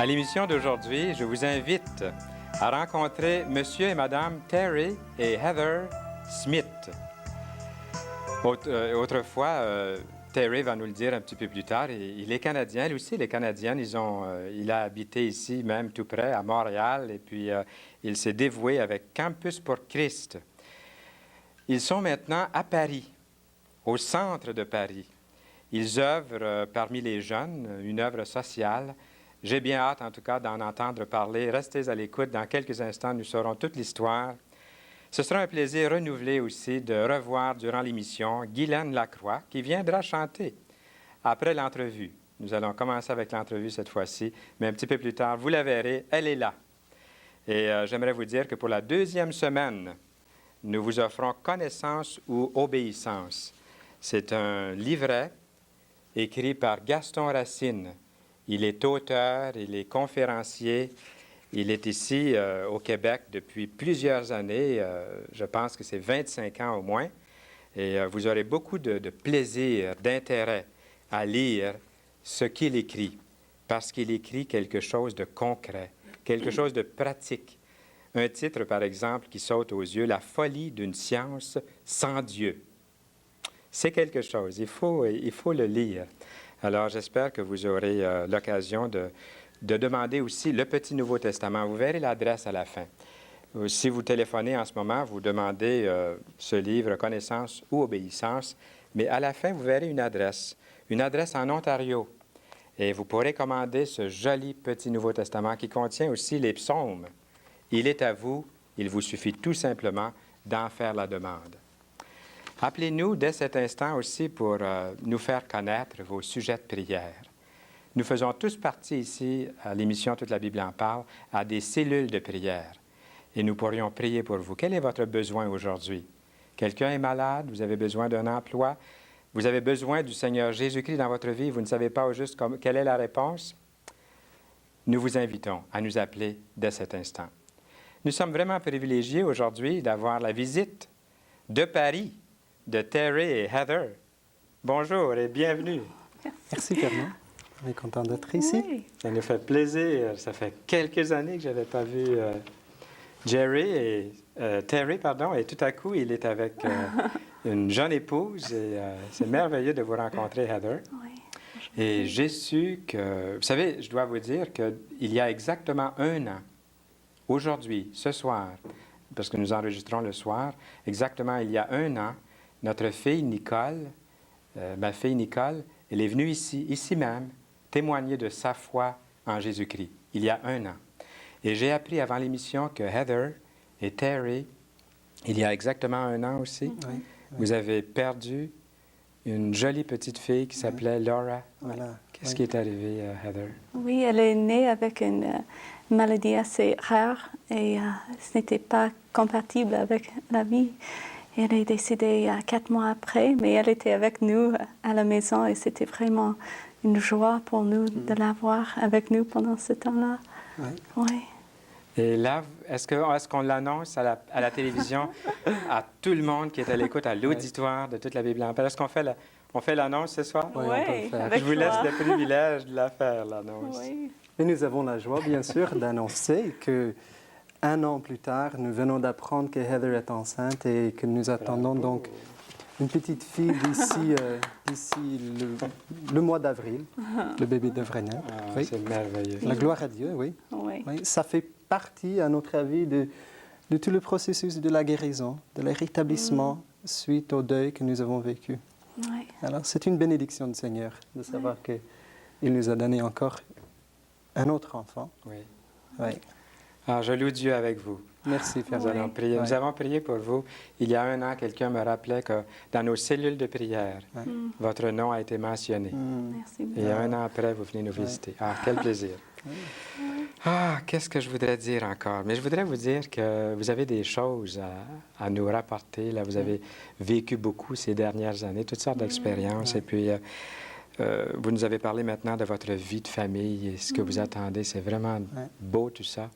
À l'émission d'aujourd'hui, je vous invite à rencontrer Monsieur et Madame Terry et Heather Smith. Autrefois, Terry va nous le dire un petit peu plus tard, il est Canadien. Lui aussi, il est Canadien. Il a habité ici, même tout près, à Montréal, et puis il s'est dévoué avec Campus pour Christ. Ils sont maintenant à Paris, au centre de Paris. Ils œuvrent parmi les jeunes, une œuvre sociale. J'ai bien hâte, en tout cas, d'en entendre parler. Restez à l'écoute. Dans quelques instants, nous saurons toute l'histoire. Ce sera un plaisir renouvelé aussi de revoir durant l'émission Guylaine Lacroix, qui viendra chanter après l'entrevue. Nous allons commencer avec l'entrevue cette fois-ci, mais un petit peu plus tard, vous la verrez, elle est là. Et j'aimerais vous dire que pour la deuxième semaine, nous vous offrons Connaissance ou Obéissance. C'est un livret écrit par Gaston Racine. Il est auteur, il est conférencier. Il est ici au Québec depuis plusieurs années. Je pense que c'est 25 ans au moins. Et vous aurez beaucoup de plaisir, d'intérêt à lire ce qu'il écrit, parce qu'il écrit quelque chose de concret, quelque chose de pratique. Un titre, par exemple, qui saute aux yeux, « La folie d'une science sans Dieu ». C'est quelque chose, il faut le lire. Alors, j'espère que vous aurez l'occasion de demander aussi le Petit Nouveau Testament. Vous verrez l'adresse à la fin. Si vous téléphonez en ce moment, vous demandez ce livre, Connaissance ou Obéissance, mais à la fin, vous verrez une adresse en Ontario. Et vous pourrez commander ce joli Petit Nouveau Testament qui contient aussi les psaumes. Il est à vous, il vous suffit tout simplement d'en faire la demande. Appelez-nous dès cet instant aussi pour nous faire connaître vos sujets de prière. Nous faisons tous partie ici, à l'émission Toute la Bible en parle, à des cellules de prière. Et nous pourrions prier pour vous. Quel est votre besoin aujourd'hui? Quelqu'un est malade, vous avez besoin d'un emploi, vous avez besoin du Seigneur Jésus-Christ dans votre vie, vous ne savez pas au juste quelle est la réponse? Nous vous invitons à nous appeler dès cet instant. Nous sommes vraiment privilégiés aujourd'hui d'avoir la visite de Paris de Terry et Heather. Bonjour et bienvenue. Merci, Fernand. On est content d'être ici. Oui. Ça nous fait plaisir. Ça fait quelques années que je n'avais pas vu Terry, et tout à coup, il est avec une jeune épouse et c'est merveilleux de vous rencontrer, Heather. Oui. Et j'ai su que, vous savez, je dois vous dire qu'il y a exactement un an, aujourd'hui, ce soir, parce que nous enregistrons le soir, exactement il y a un an, notre fille Nicole, ma fille Nicole, elle est venue ici même, témoigner de sa foi en Jésus-Christ, il y a un an. Et j'ai appris avant l'émission que Heather et Terry, il y a exactement un an aussi, vous avez perdu une jolie petite fille qui s'appelait Laura. Voilà. Qu'est-ce qui est arrivé, Heather? Oui, elle est née avec une maladie assez rare et ce n'était pas compatible avec la vie. Elle est décédée 4 mois après, mais elle était avec nous à la maison et c'était vraiment une joie pour nous de l'avoir avec nous pendant ce temps-là. Oui. Oui. Et là, est-ce qu'on l'annonce à la télévision à tout le monde qui est à l'écoute, à l'auditoire de toute la Bible en parle? Est-ce qu'on fait l'annonce ce soir? Oui, on peut le faire. avec Je vous laisse joie. le privilège de la faire, l'annonce. Oui. Et nous avons la joie, bien sûr, d'annoncer que 1 an plus tard, nous venons d'apprendre que Heather est enceinte et que nous attendons donc une petite fille d'ici le mois d'avril. Le bébé devrait naître. Ah, Oui. c'est merveilleux. La gloire à Dieu, oui. Oui. Oui. Ça fait partie, à notre avis, de tout le processus de la guérison, de le rétablissement suite au deuil que nous avons vécu. Oui. Alors, c'est une bénédiction du Seigneur de savoir qu'il nous a donné encore un autre enfant. Oui. Oui. Alors, je loue Dieu avec vous. Merci, Nous Fernand. allons prier. Ouais. Nous avons prié pour vous. Il y a un an, quelqu'un me rappelait que dans nos cellules de prière, votre nom a été mentionné. Merci Et beaucoup. 1 an après, vous venez nous visiter. Ah, quel plaisir. Ah, qu'est-ce que je voudrais dire encore? Mais je voudrais vous dire que vous avez des choses à nous rapporter. Là, vous avez vécu beaucoup ces dernières années, toutes sortes d'expériences. Et puis, vous nous avez parlé maintenant de votre vie de famille et ce que vous attendez. C'est vraiment beau, tout ça.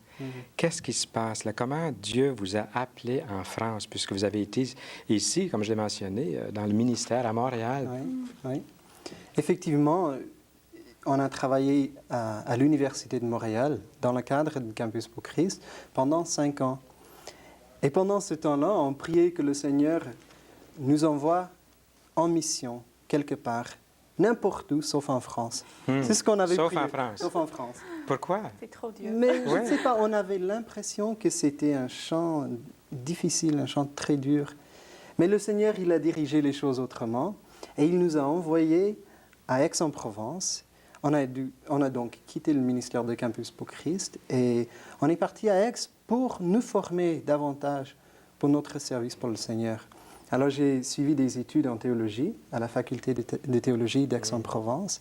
Qu'est-ce qui se passe là? Comment Dieu vous a appelé en France, puisque vous avez été ici, comme je l'ai mentionné, dans le ministère à Montréal? Oui, oui. Effectivement, on a travaillé à l'Université de Montréal dans le cadre du Campus pour Christ pendant 5 ans. Et pendant ce temps-là, on priait que le Seigneur nous envoie en mission quelque part, n'importe où, sauf en France. C'est ce qu'on avait Sauf prié. en France. Sauf en France. Pourquoi? C'est trop dur. Mais je ne Ouais. sais pas, on avait l'impression que c'était un champ difficile, un champ très dur. Mais le Seigneur, il a dirigé les choses autrement et il nous a envoyés à Aix-en-Provence. On a donc quitté le ministère de Campus pour Christ et on est parti à Aix pour nous former davantage pour notre service pour le Seigneur. Alors j'ai suivi des études en théologie à la faculté de théologie d'Aix-en-Provence.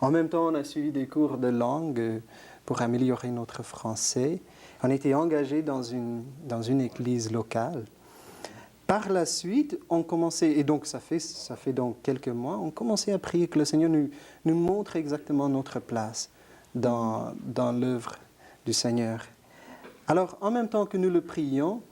En même temps, on a suivi des cours de langue pour améliorer notre français. On était engagés dans une église locale. Par la suite, on commençait, et donc ça fait donc quelques mois, on commençait à prier que le Seigneur nous montre exactement notre place dans l'œuvre du Seigneur. Alors, en même temps que nous le prions,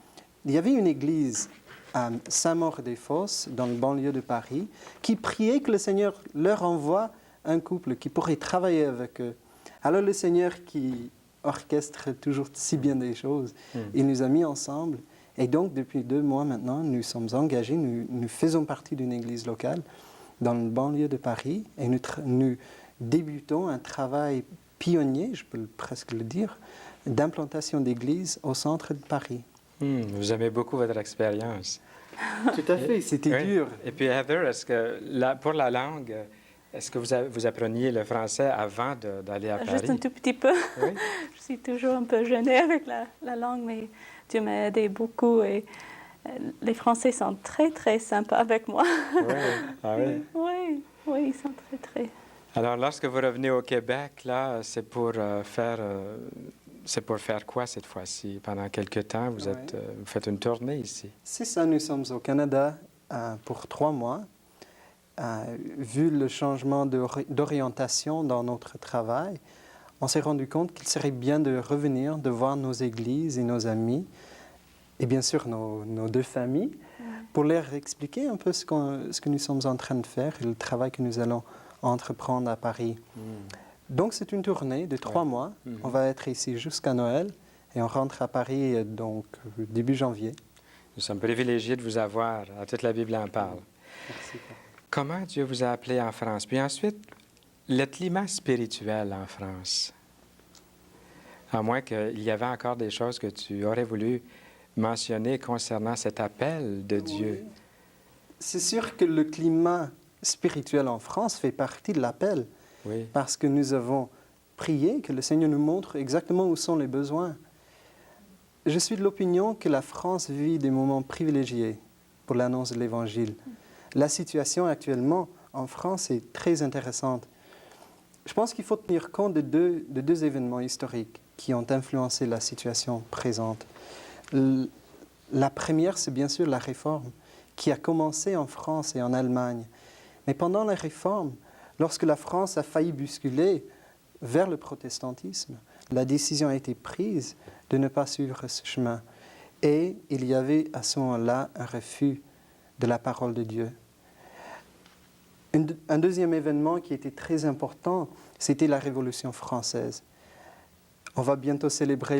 il y avait une église à Saint-Maur-des-Fosses, dans le banlieue de Paris, qui priait que le Seigneur leur envoie un couple qui pourrait travailler avec eux. Alors le Seigneur qui orchestre toujours si bien des choses, il nous a mis ensemble. Et donc, depuis 2 mois maintenant, nous sommes engagés, nous faisons partie d'une église locale dans le banlieue de Paris et nous débutons un travail pionnier, je peux presque le dire, d'implantation d'églises au centre de Paris. Vous aimez beaucoup votre expérience. Tout à fait, c'était Oui. dur. Et puis, Heather, est-ce que pour la langue, est-ce que vous appreniez le français avant d'aller à Paris? Juste un tout petit peu. Oui. Je suis toujours un peu gênée avec la langue, mais Dieu m'a aidé beaucoup et les Français sont très, très sympas avec moi. Oui. Ah oui. Oui, ils sont très, très... Alors, lorsque vous revenez au Québec, là, c'est pour faire quoi cette fois-ci? Pendant quelque temps, vous faites une tournée ici. C'est ça, nous sommes au Canada pour 3 mois. Vu le changement d'orientation dans notre travail, on s'est rendu compte qu'il serait bien de revenir, de voir nos églises et nos amis, et bien sûr nos 2 familles, pour leur expliquer un peu ce que nous sommes en train de faire et le travail que nous allons entreprendre à Paris. Donc c'est une tournée de 3 mois. On va être ici jusqu'à Noël et on rentre à Paris donc début janvier. Nous sommes privilégiés de vous avoir. À toute la Bible en parle. Merci. Comment Dieu vous a appelé en France? Puis ensuite, le climat spirituel en France. À moins qu'il y avait encore des choses que tu aurais voulu mentionner concernant cet appel de Dieu. Oui. C'est sûr que le climat spirituel en France fait partie de l'appel. Oui. Parce que nous avons prié que le Seigneur nous montre exactement où sont les besoins. Je suis de l'opinion que la France vit des moments privilégiés pour l'annonce de l'Évangile. La situation actuellement en France est très intéressante. Je pense qu'il faut tenir compte de deux événements historiques qui ont influencé la situation présente. La première, c'est bien sûr la réforme qui a commencé en France et en Allemagne. Mais pendant la réforme, lorsque la France a failli basculer vers le protestantisme, la décision a été prise de ne pas suivre ce chemin. Et il y avait à ce moment-là un refus de la parole de Dieu. Un deuxième événement qui était très important, c'était la Révolution française. On va bientôt célébrer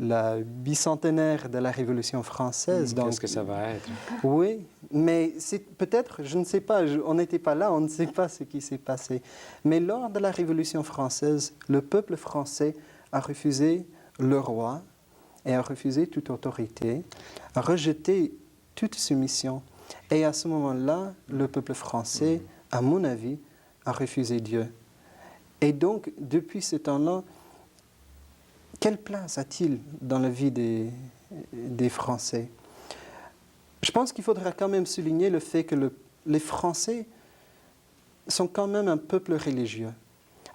la bicentenaire de la Révolution française. Qu'est-ce que ça va être? Oui, mais c'est peut-être, je ne sais pas, on n'était pas là, on ne sait pas ce qui s'est passé. Mais lors de la Révolution française, le peuple français a refusé le roi et a refusé toute autorité, a rejeté toute soumission. Et à ce moment-là, le peuple français, à mon avis, a refusé Dieu. Et donc, depuis ce temps-là, quelle place a-t-il dans la vie des Français? Je pense qu'il faudra quand même souligner le fait que les Français sont quand même un peuple religieux.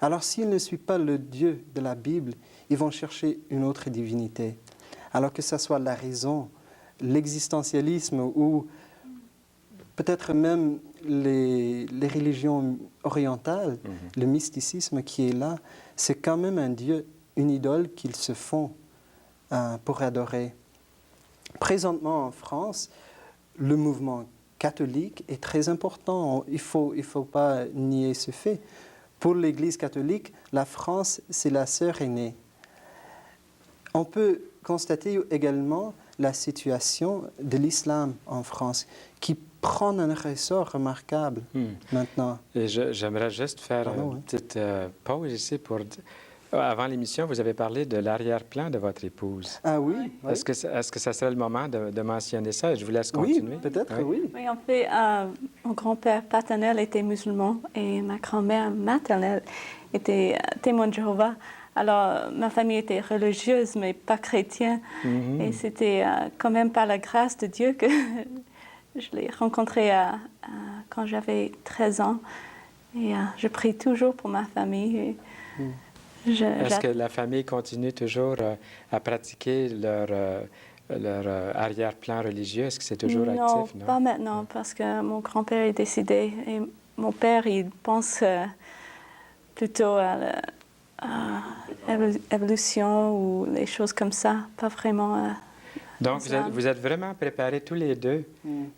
Alors s'ils ne suivent pas le Dieu de la Bible, ils vont chercher une autre divinité. Alors que ce soit la raison, l'existentialisme ou peut-être même les religions orientales, le mysticisme qui est là, c'est quand même un Dieu, une idole qu'ils se font pour adorer. Présentement en France, le mouvement catholique est très important. Il faut pas nier ce fait. Pour l'Église catholique, la France, c'est la sœur aînée. On peut constater également la situation de l'islam en France, qui prend un ressort remarquable maintenant. Et j'aimerais juste faire Pardon, une petite pause ici pour... Avant l'émission, vous avez parlé de l'arrière-plan de votre épouse. Ah oui, oui. Est-ce que ça serait le moment de mentionner ça? Je vous laisse Oui, continuer. peut-être, oui. Oui, en fait, mon grand-père paternel était musulman et ma grand-mère maternelle était témoin de Jéhovah. Alors, ma famille était religieuse, mais pas chrétienne. Et c'était quand même par la grâce de Dieu que je l'ai rencontré quand j'avais 13 ans. Et je prie toujours pour ma famille. Et Est-ce que la famille continue toujours à pratiquer leur arrière-plan religieux? Est-ce que c'est toujours actif? Non, pas maintenant, parce que mon grand-père est décédé. Et mon père, il pense plutôt à l'évolution ou les choses comme ça, pas vraiment... Donc, vous êtes vraiment préparés tous les deux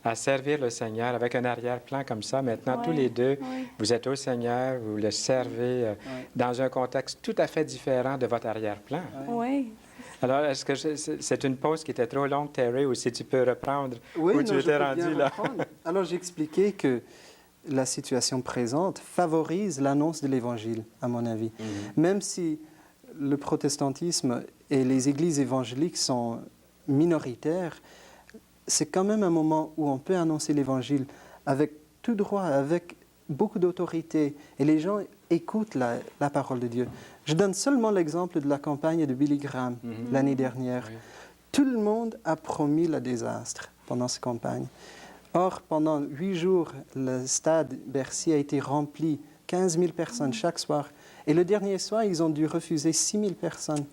à servir le Seigneur avec un arrière-plan comme ça. Maintenant, tous les deux, vous êtes au Seigneur, vous le servez dans un contexte tout à fait différent de votre arrière-plan. Oui. Alors, est-ce que c'est une pause qui était trop longue, Terry, ou si tu peux reprendre où tu je étais peux rendu bien là? reprendre. Alors, j'expliquais que la situation présente favorise l'annonce de l'Évangile, à mon avis. Même si le protestantisme et les églises évangéliques sont minoritaires, c'est quand même un moment où on peut annoncer l'Évangile avec tout droit, avec beaucoup d'autorité. Et les gens écoutent la parole de Dieu. Je donne seulement l'exemple de la campagne de Billy Graham l'année dernière. Oui. Tout le monde a promis le désastre pendant cette campagne. Or, pendant 8 jours, le stade Bercy a été rempli, 15 000 personnes chaque soir. Et le dernier soir, ils ont dû refuser 6 000 personnes.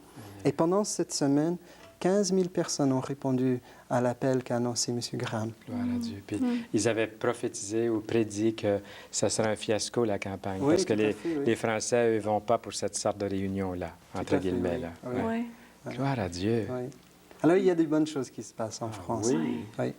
Et pendant cette semaine, 15 000 personnes ont répondu à l'appel qu'a annoncé M. Graham. Gloire à Dieu. Puis, ils avaient prophétisé ou prédit que ça serait un fiasco, la campagne, Oui, parce que tout à fait, oui. les Français, eux, ne vont pas pour cette sorte de réunion-là, Tout entre à fait, guillemets. oui. Là. Oui. Ouais. Oui. Gloire à Dieu. Oui. Alors, il y a des bonnes choses qui se passent en France. Oui. Oui.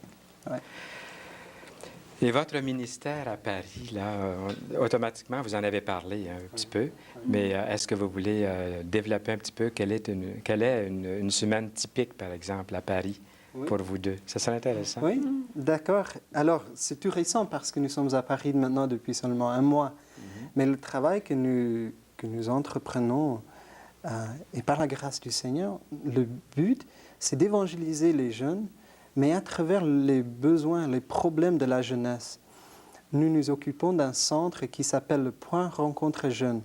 Et votre ministère à Paris, là, automatiquement, vous en avez parlé un petit peu, mais est-ce que vous voulez développer un petit peu quelle est une semaine typique, par exemple, à Paris pour vous deux? Ça serait intéressant. Oui, d'accord. Alors, c'est tout récent parce que nous sommes à Paris maintenant depuis seulement un mois. Mais le travail que nous entreprenons, et par la grâce du Seigneur, le but, c'est d'évangéliser les jeunes, mais à travers les besoins, les problèmes de la jeunesse. Nous nous occupons d'un centre qui s'appelle le Point Rencontre Jeunes,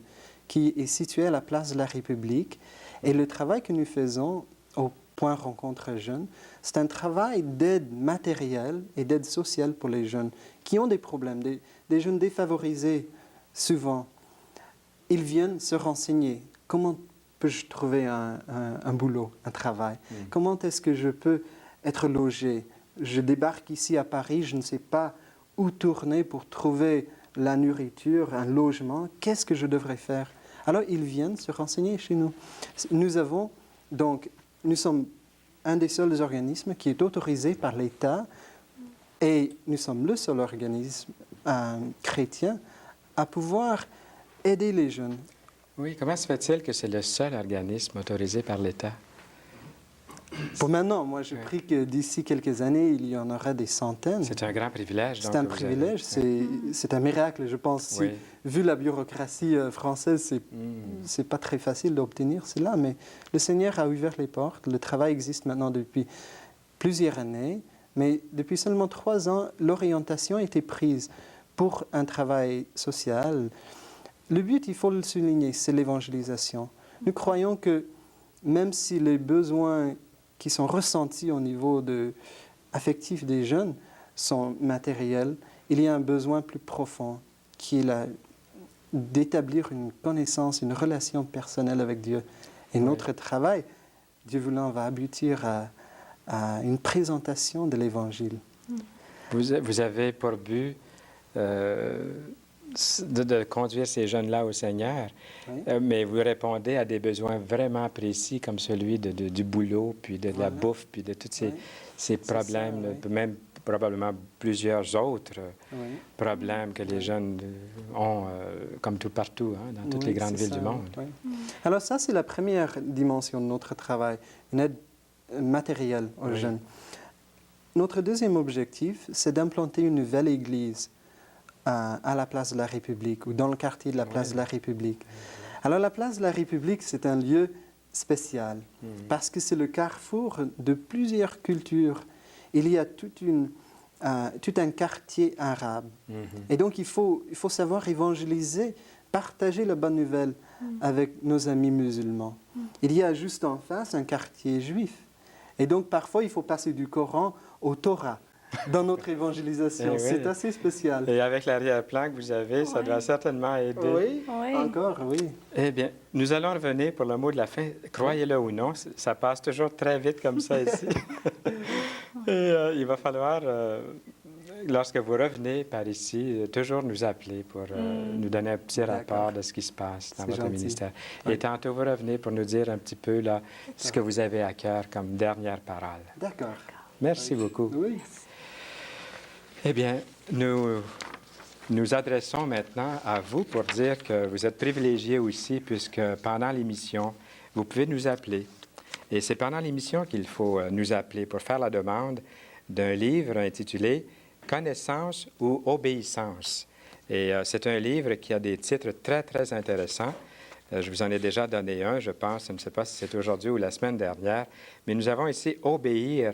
qui est situé à la place de la République. Et le travail que nous faisons au Point Rencontre Jeunes, c'est un travail d'aide matérielle et d'aide sociale pour les jeunes qui ont des problèmes, des jeunes défavorisés souvent. Ils viennent se renseigner. Comment peux-je trouver un boulot, un travail? Comment est-ce que je peux être logé? Je débarque ici à Paris, je ne sais pas où tourner pour trouver la nourriture, un logement. Qu'est-ce que je devrais faire? Alors, ils viennent se renseigner chez nous. Nous sommes un des seuls organismes qui est autorisé par l'État et nous sommes le seul organisme chrétien à pouvoir aider les jeunes. Oui, comment se fait-il que c'est le seul organisme autorisé par l'État? Pour maintenant, moi je prie que d'ici quelques années, il y en aura des centaines. C'est un grand privilège. C'est un privilège, c'est un miracle, je pense. Si, vu la bureaucratie française, c'est pas très facile d'obtenir cela, mais le Seigneur a ouvert les portes. Le travail existe maintenant depuis plusieurs années, mais depuis seulement 3 ans, l'orientation a été prise pour un travail social. Le but, il faut le souligner, c'est l'évangélisation. Nous croyons que même si les besoins qui sont ressentis au niveau affectif des jeunes sont matériels, il y a un besoin plus profond qui est d'établir une connaissance, une relation personnelle avec Dieu. Et notre travail, Dieu voulant, va aboutir à une présentation de l'Évangile. Vous avez pour but de conduire ces jeunes-là au Seigneur, mais vous répondez à des besoins vraiment précis comme celui du boulot, puis de la bouffe, puis de tous ces problèmes, même probablement plusieurs autres Oui. problèmes que les jeunes ont, comme tout partout, hein, dans toutes Oui, les grandes c'est villes ça, du monde. oui. Alors ça, c'est la première dimension de notre travail, une aide matérielle aux Oui. jeunes. Notre deuxième objectif, c'est d'implanter une nouvelle église à la place de la République ou dans le quartier de la place de la République. Alors la place de la République, c'est un lieu spécial parce que c'est le carrefour de plusieurs cultures. Il y a tout un quartier arabe. Et donc il faut savoir évangéliser, partager la bonne nouvelle avec nos amis musulmans. Il y a juste en face un quartier juif. Et donc parfois il faut passer du Coran au Torah dans notre évangélisation. Eh oui. C'est assez spécial. Et avec l'arrière-plan que vous avez, ça Oui. doit certainement aider. Oui, Oui. encore, oui. Eh bien, nous allons revenir pour le mot de la fin. Croyez-le ou non, ça passe toujours très vite comme ça ici. Et il va falloir, lorsque vous revenez par ici, toujours nous appeler pour nous donner un petit rapport D'accord. de ce qui se passe dans C'est votre gentil. ministère. Oui. Et tantôt, vous revenez pour nous dire un petit peu là, ce que vous avez à cœur comme dernière parole. D'accord. Merci beaucoup. Oui. Eh bien, nous adressons maintenant à vous pour dire que vous êtes privilégiés aussi, puisque pendant l'émission, vous pouvez nous appeler. Et c'est pendant l'émission qu'il faut nous appeler pour faire la demande d'un livre intitulé « Connaissance ou obéissance ». Et c'est un livre qui a des titres très, très intéressants. Je vous en ai déjà donné un, je pense. Je ne sais pas si c'est aujourd'hui ou la semaine dernière. Mais nous avons ici « Obéir »,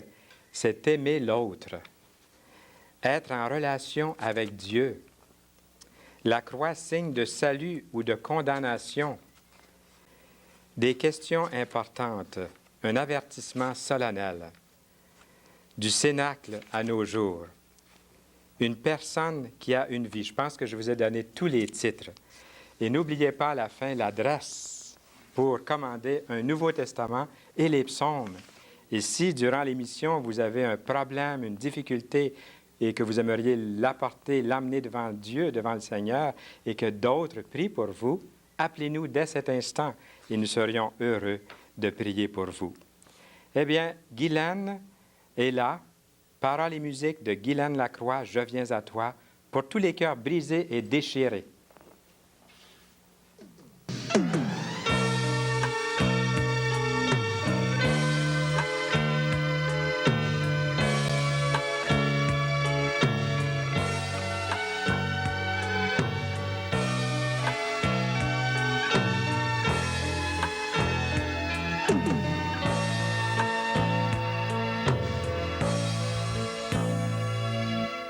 c'est aimer l'autre. Être en relation avec Dieu. La croix, signe de salut ou de condamnation. Des questions importantes. Un avertissement solennel. Du cénacle à nos jours. Une personne qui a une vie. Je pense que je vous ai donné tous les titres. Et n'oubliez pas à la fin l'adresse pour commander un Nouveau Testament et les psaumes. Et si, durant l'émission, vous avez un problème, une difficulté, et que vous aimeriez l'apporter, l'amener devant Dieu, devant le Seigneur, et que d'autres prient pour vous, appelez-nous dès cet instant et nous serions heureux de prier pour vous. Eh bien, Guylaine est là. Paroles et musique de Guylaine Lacroix, Je viens à toi, pour tous les cœurs brisés et déchirés.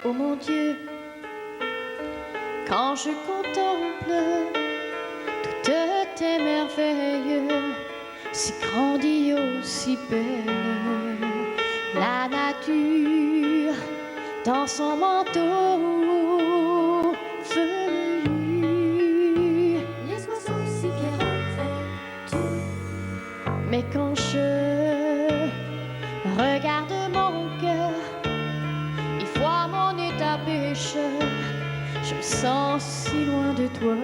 Oh mon Dieu, quand je contemple toutes tes merveilles, si grandiose, si belle, la nature dans son manteau feuillu, les oiseaux si bien vêtus, mais quand je regarde mon cœur, vois mon état pécheur, je me sens si loin de toi,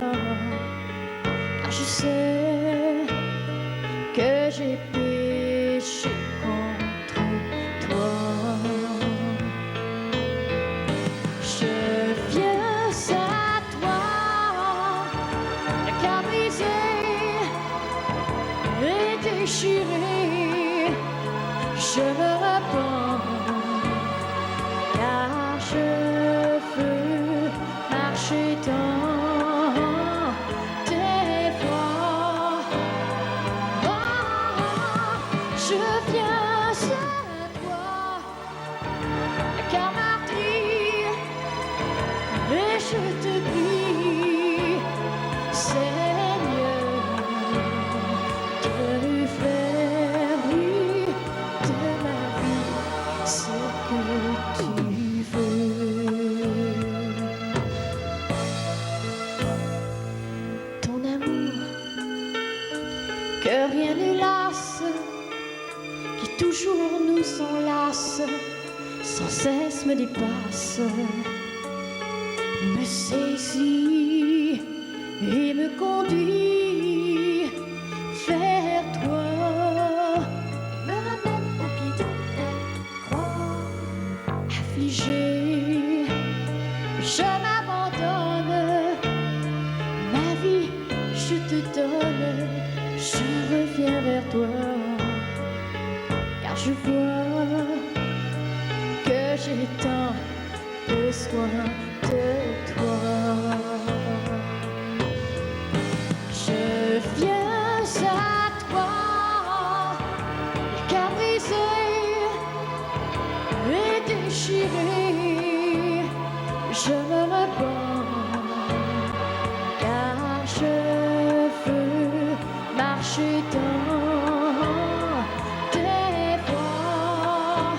car je sais que j'ai péché contre toi. Je viens à toi, le cœur brisé et déchiré, je me repens. Car je veux marcher dans tes voies. Oh, je viens à toi, le cœur meurtri, et je te prie, Seigneur, de faire de ma vie ce que tu veux. Ton amour, que rien ne lasse, qui toujours nous enlace, sans cesse me dépasse, me saisit et me conduit vers toi, me ramène au pied de ta croix, affligé besoin de toi. Je viens à toi, le cœur brisé et déchiré. Je me repens, car je veux marcher dans tes voies.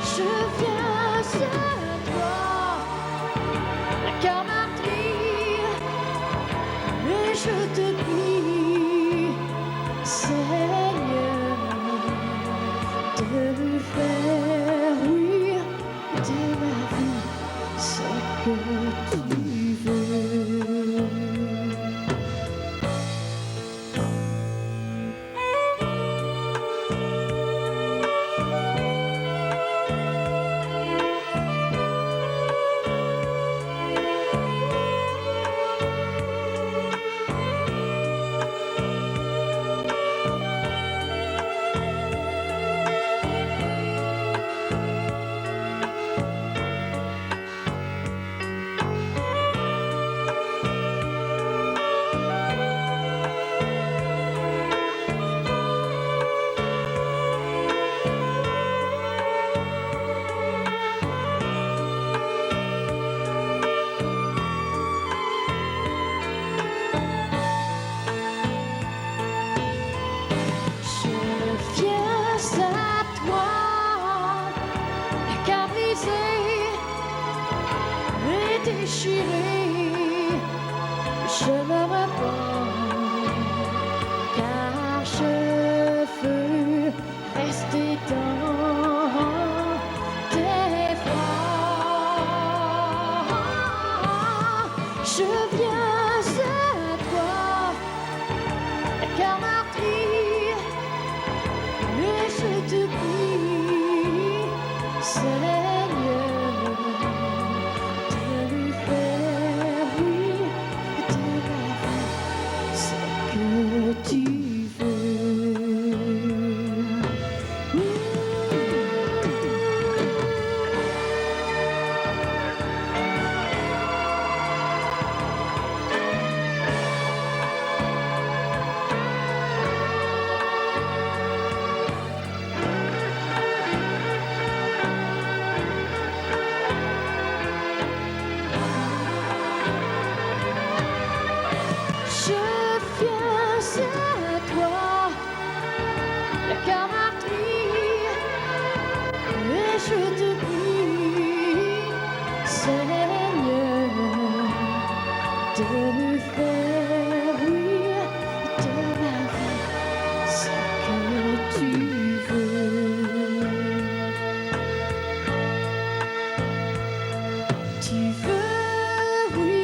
Je viens à toi, le cœur meurtri, et je te prie, Seigneur, de faire, oui, de ma vie, ce que tu veux. Je viens à toi, le cœur brisé et déchiré. Je me repens, car je veux rester dans tes bras. Je viens à toi, le cœur meurtri, et je te prie, Seigneur, de lui faire, oui, de ma vie, ce que tu veux. Je viens à toi, le cœur meurtri, et je te prie, Seigneur, de me faire, oui, de ma vie, ce que tu veux. Tu veux, oui.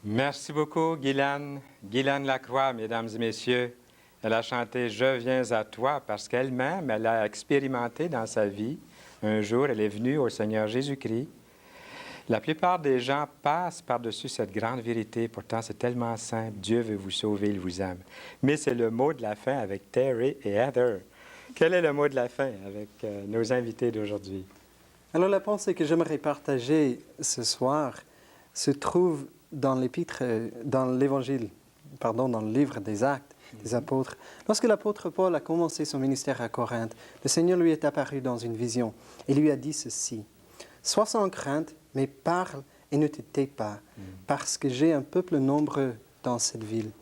Merci beaucoup, Guylaine. Guylaine Lacroix, mesdames et messieurs. Elle a chanté « Je viens à toi » parce qu'elle-même, elle a expérimenté dans sa vie. Un jour, elle est venue au Seigneur Jésus-Christ. La plupart des gens passent par-dessus cette grande vérité. Pourtant, c'est tellement simple. Dieu veut vous sauver, il vous aime. Mais c'est le mot de la fin avec Terry et Heather. Quel est le mot de la fin avec nos invités d'aujourd'hui? Alors la pensée que j'aimerais partager ce soir se trouve dans l'épître, dans l'évangile, dans le livre des Actes des Apôtres. Lorsque l'apôtre Paul a commencé son ministère à Corinthe, le Seigneur lui est apparu dans une vision et lui a dit ceci: « Sois sans crainte, mais parle et ne te tais pas, parce que j'ai un peuple nombreux dans cette ville. »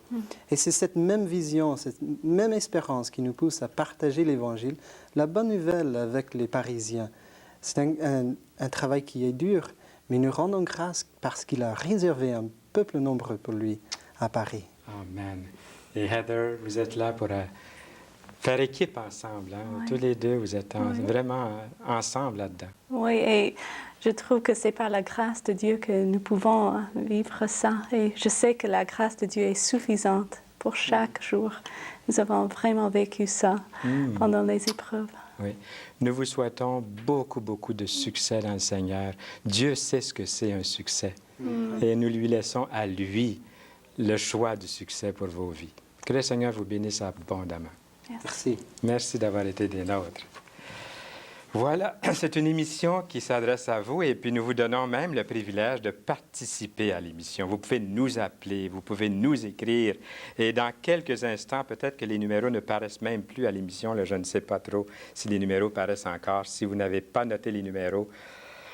Et c'est cette même vision, cette même espérance qui nous pousse à partager l'Évangile, la bonne nouvelle avec les Parisiens. C'est un travail qui est dur, mais nous rendons grâce parce qu'il a réservé un peuple nombreux pour lui à Paris. Amen. Et Heather, vous êtes là pour faire équipe ensemble. Hein? Oui. Tous les deux, vous êtes vraiment ensemble là-dedans. Oui, et je trouve que c'est par la grâce de Dieu que nous pouvons vivre ça. Et je sais que la grâce de Dieu est suffisante pour chaque jour. nous avons vraiment vécu ça pendant les épreuves. Oui. Nous vous souhaitons beaucoup, beaucoup de succès dans le Seigneur. Dieu sait ce que c'est un succès. Et nous lui laissons à lui le choix du succès pour vos vies. Que le Seigneur vous bénisse abondamment. Merci. Merci d'avoir été des nôtres. Voilà, c'est une émission qui s'adresse à vous et puis nous vous donnons même le privilège de participer à l'émission. Vous pouvez nous appeler, vous pouvez nous écrire et dans quelques instants, peut-être que les numéros ne paraissent même plus à l'émission. Là, je ne sais pas trop si les numéros paraissent encore. Si vous n'avez pas noté les numéros,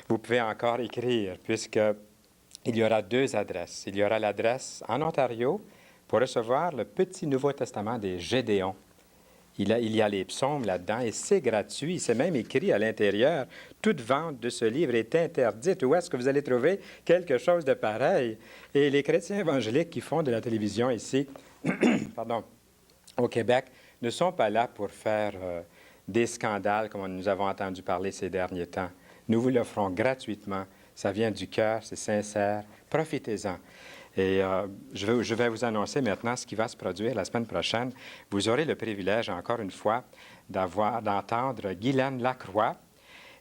vous pouvez encore écrire puisqu'il y aura 2 adresses. Il y aura l'adresse en Ontario pour recevoir le petit Nouveau Testament des Gédéons. Il y a les psaumes là-dedans et c'est gratuit. C'est même écrit à l'intérieur. Toute vente de ce livre est interdite. Où est-ce que vous allez trouver quelque chose de pareil? Et les chrétiens évangéliques qui font de la télévision ici, pardon, au Québec, ne sont pas là pour faire des scandales comme nous avons entendu parler ces derniers temps. Nous vous l'offrons gratuitement. Ça vient du cœur, c'est sincère. Profitez-en. Et je vais vous annoncer maintenant ce qui va se produire la semaine prochaine. Vous aurez le privilège, encore une fois, d'entendre Guylaine Lacroix.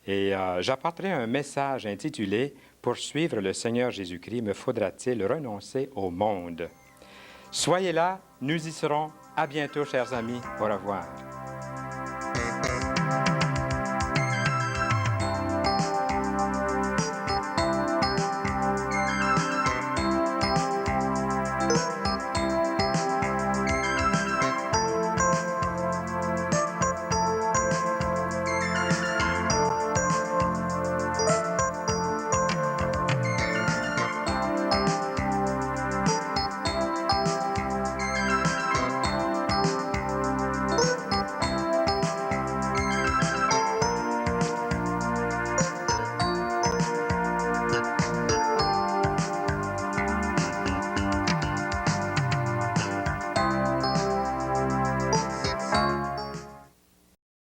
Et j'apporterai un message intitulé « Pour suivre le Seigneur Jésus-Christ, me faudra-t-il renoncer au monde? » Soyez là, nous y serons. À bientôt, chers amis. Au revoir.